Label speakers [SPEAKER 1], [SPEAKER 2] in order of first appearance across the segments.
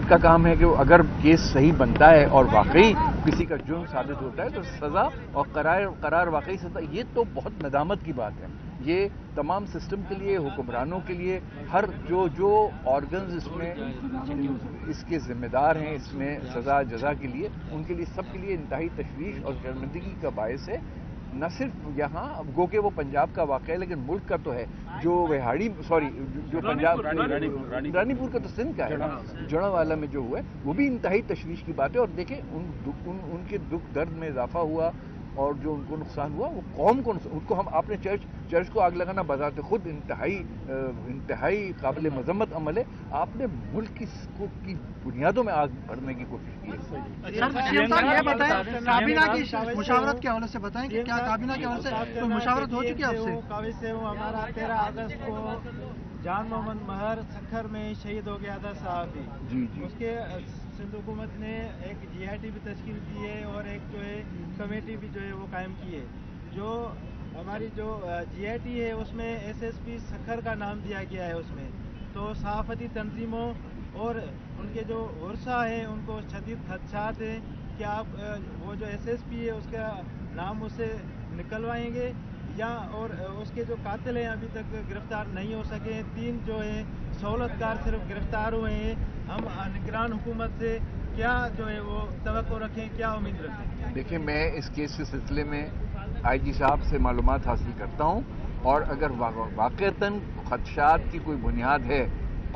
[SPEAKER 1] Court का काम है कि अगर केस सही बनता है और वाकई किसी का जुर्म साबित होता है तो सज़ा और करार वाकई सज़ा, ये तो बहुत नदामत की बात है। ये तमाम सिस्टम के लिए, हुक्मरानों के लिए, हर जो ऑर्गन्स इसमें इसके जिम्मेदार हैं, इसमें सज़ा जजा के लिए, उनके लिए, सबके लिए इंतहाई तशवीश और शर्मिंदगी का बायस है। न सिर्फ यहाँ, अब गो के वो पंजाब का वाक़या है, लेकिन मुल्क का तो है। जो जो पंजाब रानीपुर का तो सिंध का है ना, जड़ावाला में जो हुआ है, वो भी इंतहाई तशवीश की बात है। और देखें उनके दुख दर्द में इजाफा हुआ और जो उनको नुकसान हुआ वो कौम को, उनको हम आपने चर्च को आग लगाना बजाते खुद इंतहाई काबिल मजम्मत अमल है। आपने मुल्क की बुनियादों में आग भरने की कोशिश की है।
[SPEAKER 2] सर ये बताएं, काबीना की मुशावरत के हवाले से बताएं कि क्या काबीना के हवाले से कोई मुशावरत हो चुकी है आपसे?
[SPEAKER 3] काबिल से वो हमारा 13 अगस्त को जान मोहम्मद महर सखर में शहीद हो गया था साहब
[SPEAKER 1] जी।
[SPEAKER 3] उसके सिंध हुकूमत ने एक GIT भी तश्कील की है और एक जो है कमेटी भी जो है वो कायम की है। जो हमारी जो GIT है उसमें SSP सखर का नाम दिया गया है उसमें। तो सहाफ़ती तंजीमों और उनके जो वर्षा है उनको शदीद खदशात हैं कि आप वो जो SSP है उसका नाम उससे निकलवाएंगे या, और उसके जो कातिल हैं अभी तक गिरफ्तार नहीं हो सके हैं। 3 जो है सहूलतकार सिर्फ गिरफ्तार हुए हैं। हम निगरान हुकूमत से क्या जो है वो तवक्को रखें, क्या उम्मीद रखें?
[SPEAKER 1] देखिए, मैं इस केस के सिलसिले में IG साहब से मालूमात हासिल करता हूँ और अगर वाक़तन खदशात की कोई बुनियाद है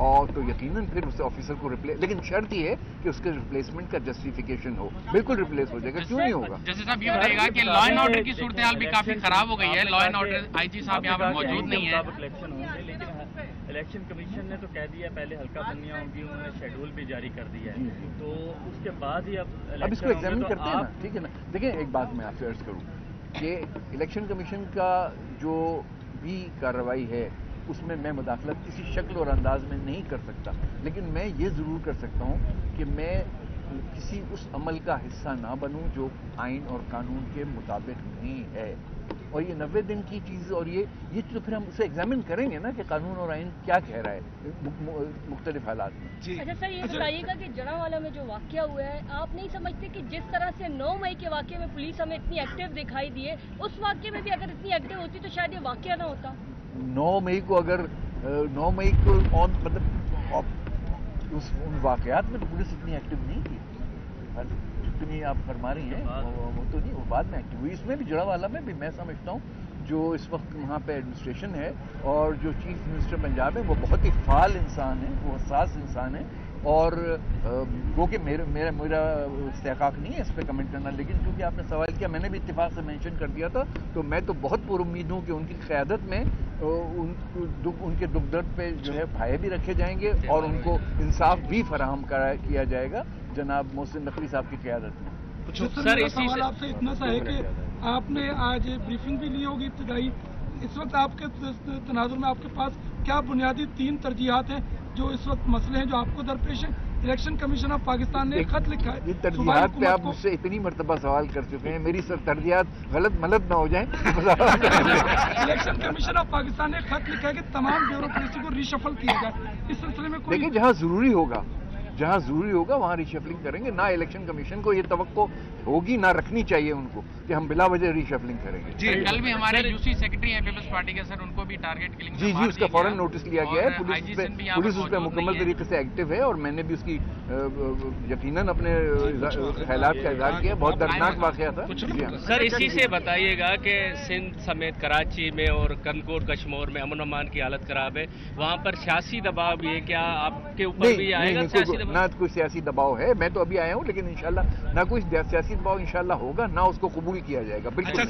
[SPEAKER 1] और तो यकीनन फिर उस ऑफिसर को लेकिन शर्त ये है कि उसके रिप्लेसमेंट का जस्टिफिकेशन हो। बिल्कुल रिप्लेस हो जाएगा, क्यों नहीं होगा?
[SPEAKER 4] जैसे साहब ये बताइएगा कि लॉ एंड ऑर्डर की सूरत हाल भी काफी खराब हो गई है। लॉ एंड ऑर्डर IG साहब यहाँ पर मौजूद नहीं है।
[SPEAKER 5] इलेक्शन होंगे, लेकिन इलेक्शन कमीशन ने तो कह दिया पहले हल्का बंदियां होंगी, उन्होंने शेड्यूल भी जारी कर दिया है। तो उसके बाद ही अब
[SPEAKER 1] इसको एग्जामिन करते हैं ना, ठीक है ना। देखिए, एक बात मैं आपसे अर्ज करूँ कि इलेक्शन कमीशन का जो भी कार्रवाई है उसमें मैं मुदाखलत किसी शक्ल और अंदाज में नहीं कर सकता, लेकिन मैं ये ज़रूर कर सकता हूँ कि मैं किसी उस अमल का हिस्सा ना बनूं जो आइन और कानून के मुताबिक नहीं है। और ये 90 दिन की चीज़, और ये तो फिर हम उसे एग्जामिन करेंगे ना कि कानून और आइन क्या कह रहा है मुख्तलिफ हालात में।
[SPEAKER 6] अच्छा सर, ये बताइएगा कि जड़ावाला में जो वाकया हुआ है, आप नहीं समझते कि जिस तरह से 9 मई के वाकये में पुलिस हमें इतनी एक्टिव दिखाई दी है, उस वाकये में भी अगर इतनी एक्टिव होती तो शायद ये वाकया ना होता?
[SPEAKER 1] 9 मई को अगर 9 मई को उन वाकयात में तो पुलिस इतनी एक्टिव नहीं थी जितनी आप फरमा रही हैं, वो तो नहीं, वो बाद में एक्टिव हुई। इसमें भी जड़ावाला में भी मैं समझता हूँ जो इस वक्त वहाँ पे एडमिनिस्ट्रेशन है और जो चीफ मिनिस्टर पंजाब है वो बहुत ही फाल इंसान है, वो हसास इंसान है। और वो कि मेरा इस्तेकाक नहीं है इस पर कमेंट करना, लेकिन क्योंकि आपने सवाल किया, मैंने भी इत्तेफाक से मेंशन कर दिया था, तो मैं तो बहुत पुरुम्मीद हूँ कि उनकी क़यादत में उनके दुख दर्द पे जो है भाई भी रखे जाएंगे और उनको इंसाफ भी फराहम किया जाएगा जनाब मोहसिन नकवी साहब की क़यादत में।
[SPEAKER 2] सर, इसी सवाल आपसे इतना सा है कि आपने आज ब्रीफिंग भी ली होगी इब्तिदाई, इस वक्त आपके तनाजुर में आपके पास क्या बुनियादी 3 तरजीहात हैं जो इस वक्त मसले हैं जो आपको दरपेश हैं? इलेक्शन कमीशन ऑफ पाकिस्तान ने खत लिखा है।
[SPEAKER 1] ये तरजीहात पे आप मुझसे इतनी मरतबा सवाल कर चुके हैं, मेरी सर तरजीहात गलत ना हो जाए।
[SPEAKER 2] इलेक्शन कमीशन ऑफ पाकिस्तान ने खत लिखा है कि तमाम ब्यूरोक्रेसी को रिशफल किया जाए। इस सिलसिले में
[SPEAKER 1] देखिए, जहाँ जरूरी होगा वहाँ रिशफलिंग करेंगे। ना इलेक्शन कमीशन को ये तवक्को होगी, ना रखनी चाहिए उनको कि हम बिला वजह रिशफलिंग करेंगे।
[SPEAKER 4] जी, कल भी हमारे UC सेक्रेटरी हैं पीपल्स पार्टी के, सर उनको भी टारगेट किलिंग
[SPEAKER 1] जी उसका फौरन नोटिस लिया गया है। पुलिस उस पर मुकम्मल तरीके से एक्टिव है और मैंने भी उसकी यकीनन अपने ख्यालात का इजहार किया। बहुत दर्दनाक वाकया था।
[SPEAKER 5] सर, इसी से बताइएगा कि सिंध समेत कराची में और कनकोर कश्मीर में अमन अमान की हालत खराब है, वहाँ पर सियासी दबाव भी है, क्या आपके ऊपर भी आएगा सियासी दबाव?
[SPEAKER 1] ना कोई सियासी दबाव है, मैं तो अभी आया हूँ, लेकिन इंशाल्लाह ना कोई सियासी दबाव इंशाल्लाह होगा, ना उसको कबूल किया जाएगा। बिल्कुल।